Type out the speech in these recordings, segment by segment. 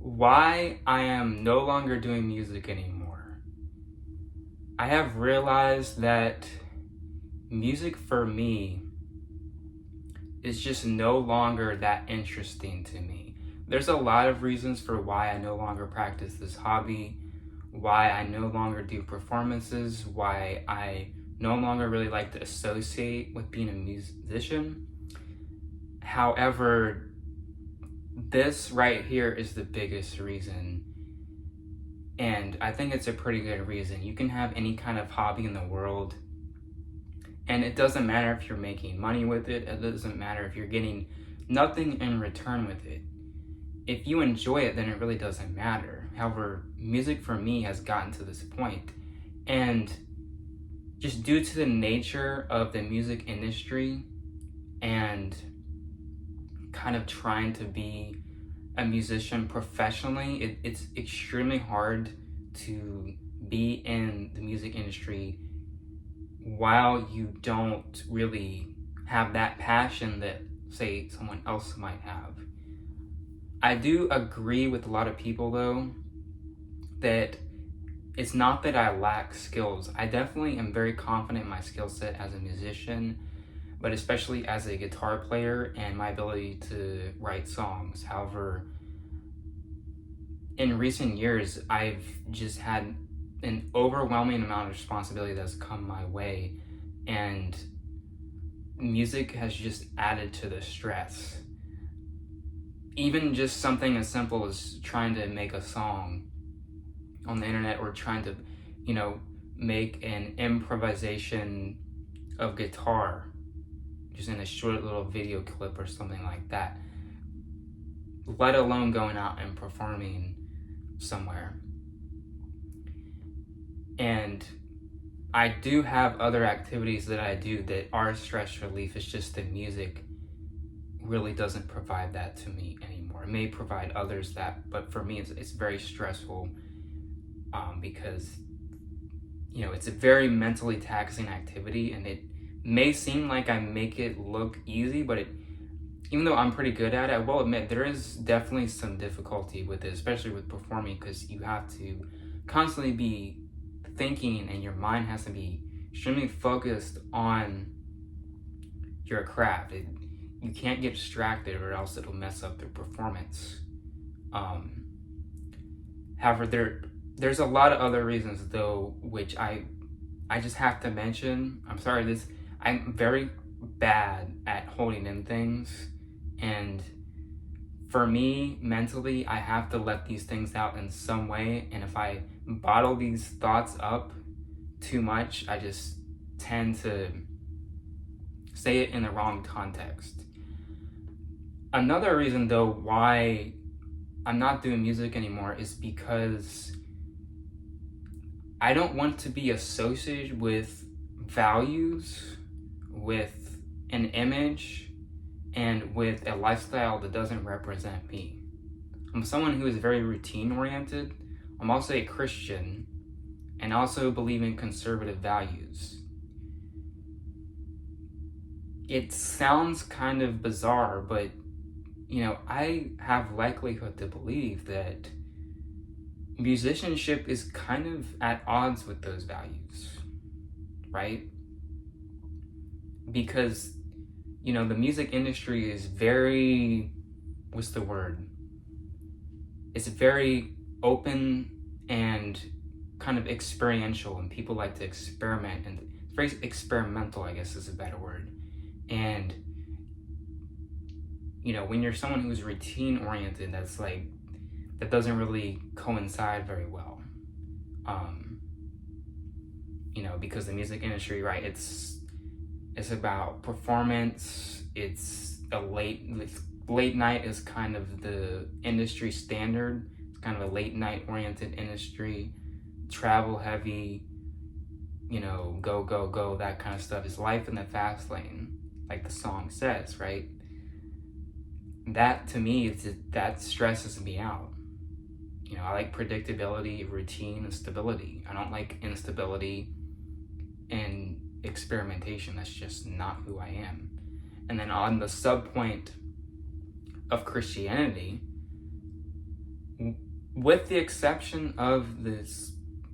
Why I am no longer doing music anymore. I have realized that music for me is just no longer that interesting to me. There's a lot of reasons for why I no longer practice this hobby, why I no longer do performances, why I no longer really like to associate with being a musician. However, this right here is the biggest reason, and I think it's a pretty good reason. You can have any kind of hobby in the world, and it doesn't matter if you're making money with it, it doesn't matter if you're getting nothing in return with it. If you enjoy it, then it really doesn't matter. However, music for me has gotten to this point, and just due to the nature of the music industry and kind of trying to be a musician professionally, it's extremely hard to be in the music industry while you don't really have that passion that, say, someone else might have. I do agree with a lot of people, though, that it's not that I lack skills. I definitely am very confident in my skill set as a musician, but especially as a guitar player and my ability to write songs. However, in recent years, I've just had an overwhelming amount of responsibility that's come my way, and music has just added to the stress. Even just something as simple as trying to make a song on the internet, or trying to, make an improvisation of guitar just in a short little video clip or something like that, let alone going out and performing somewhere. And I do have other activities that I do that are stress relief. It's just that music really doesn't provide that to me anymore. It may provide others that, but for me it's very stressful, because it's a very mentally taxing activity, and it may seem like I make it look easy, but even though I'm pretty good at it, I will admit there is definitely some difficulty with it, especially with performing, because you have to constantly be thinking, and your mind has to be extremely focused on your craft. You can't get distracted, or else it'll mess up the performance. However, there's a lot of other reasons, though, which I just have to mention. I'm very bad at holding in things, and for me, mentally, I have to let these things out in some way, and if I bottle these thoughts up too much, I just tend to say it in the wrong context. Another reason, though, why I'm not doing music anymore is because I don't want to be associated with values, with an image, and with a lifestyle that doesn't represent me. I'm someone who is very routine oriented. I'm also a Christian, and also believe in conservative values. It sounds kind of bizarre, but I have likelihood to believe that musicianship is kind of at odds with those values, right? Because the music industry is very, it's very open and kind of experiential, and people like to experiment, and it's very experimental, I guess is a better word. And when you're someone who's routine oriented, that doesn't really coincide very well. Because the music industry, right, it's about performance. It's late night is kind of the industry standard. It's kind of a late night oriented industry, travel heavy, go, go, go, that kind of stuff. Is life in the fast lane, like the song says, right? That, to me, that stresses me out. I like predictability, routine, and stability. I don't like instability and experimentation. That's just not who I am. And then on the sub point of Christianity, with the exception of this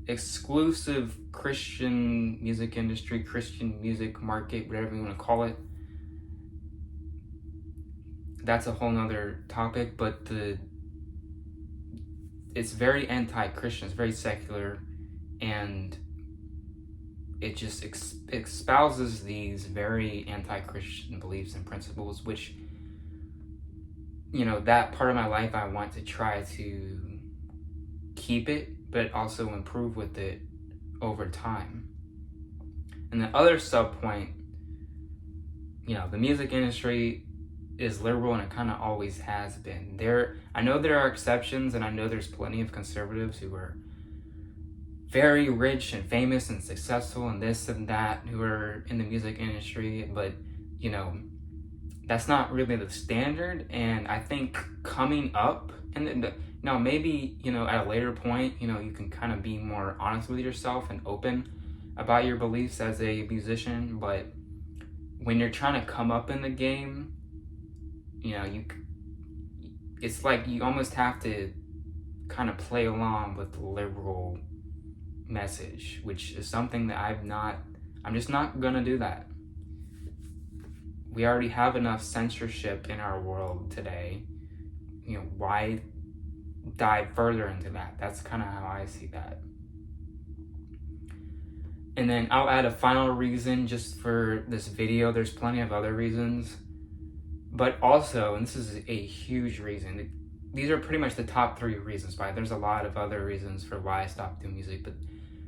exclusive Christian music industry, Christian music market, whatever you want to call it, that's a whole nother topic, but it's very anti-Christian, it's very secular, and it just espouses these very anti-Christian beliefs and principles, which, you know, that part of my life I want to try to keep it, but also improve with it over time. And the other sub point, you know, the music industry is liberal, and it kind of always has been. I know there are exceptions, and I know there's plenty of conservatives who are very rich and famous and successful and this and that who are in the music industry, but, you know, that's not really the standard. And I think coming up, and now maybe, you know, at a later point, you know, you can kind of be more honest with yourself and open about your beliefs as a musician, but when you're trying to come up in the game, you know, it's like you almost have to kind of play along with the liberal message, which is something that I'm just not gonna do that. We already have enough censorship in our world today. You know, why dive further into that? That's kind of how I see that. And then I'll add a final reason just for this video. There's plenty of other reasons, but also, and this is a huge reason, these are pretty much the top 3 reasons why. There's a lot of other reasons for why I stopped doing music, but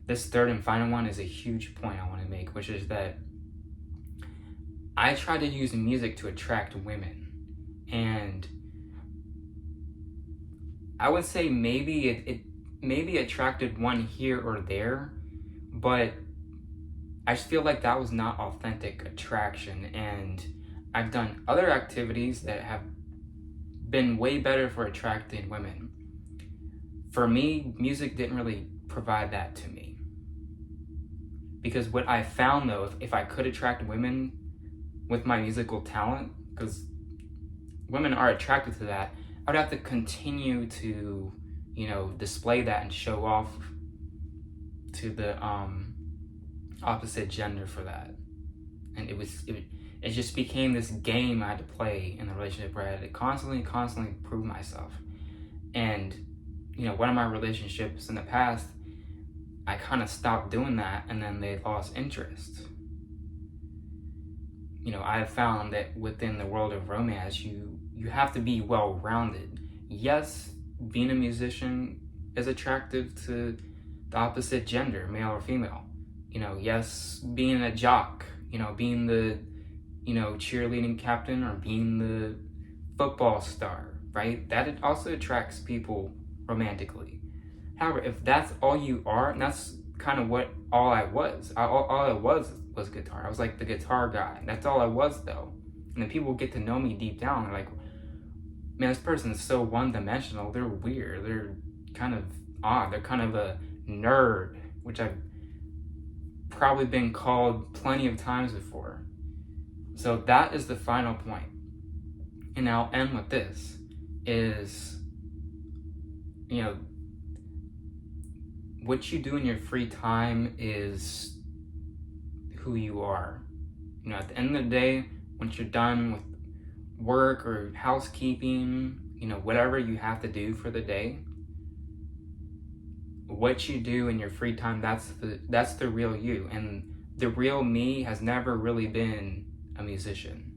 this third and final one is a huge point I want to make, which is that I try to use music to attract women. And I would say maybe it maybe attracted one here or there, but I just feel like that was not authentic attraction. And I've done other activities that have been way better for attracting women. For me, music didn't really provide that to me. Because what I found though, if I could attract women with my musical talent, because women are attracted to that, I would have to continue to, you know, display that and show off to the opposite gender for that. And it just became this game I had to play in the relationship where I had to constantly prove myself. And, you know, one of my relationships in the past, I kind of stopped doing that, and then they lost interest. You know, I have found that within the world of romance, you have to be well-rounded. Yes, being a musician is attractive to the opposite gender, male or female. You know, yes, being a jock, you know, being the, you know, cheerleading captain or being the football star, right? That it also attracts people romantically. However, if that's all you are, and that's kind of what all I was guitar. I was like the guitar guy. That's all I was though. And then people get to know me deep down. They're like, man, this person is so one-dimensional. They're weird. They're kind of odd. They're kind of a nerd, which I've probably been called plenty of times before. So that is the final point. And I'll end with this, is, you know, what you do in your free time is who you are. You know, at the end of the day, once you're done with work or housekeeping, you know, whatever you have to do for the day, what you do in your free time, that's the real you. And the real me has never really been a musician.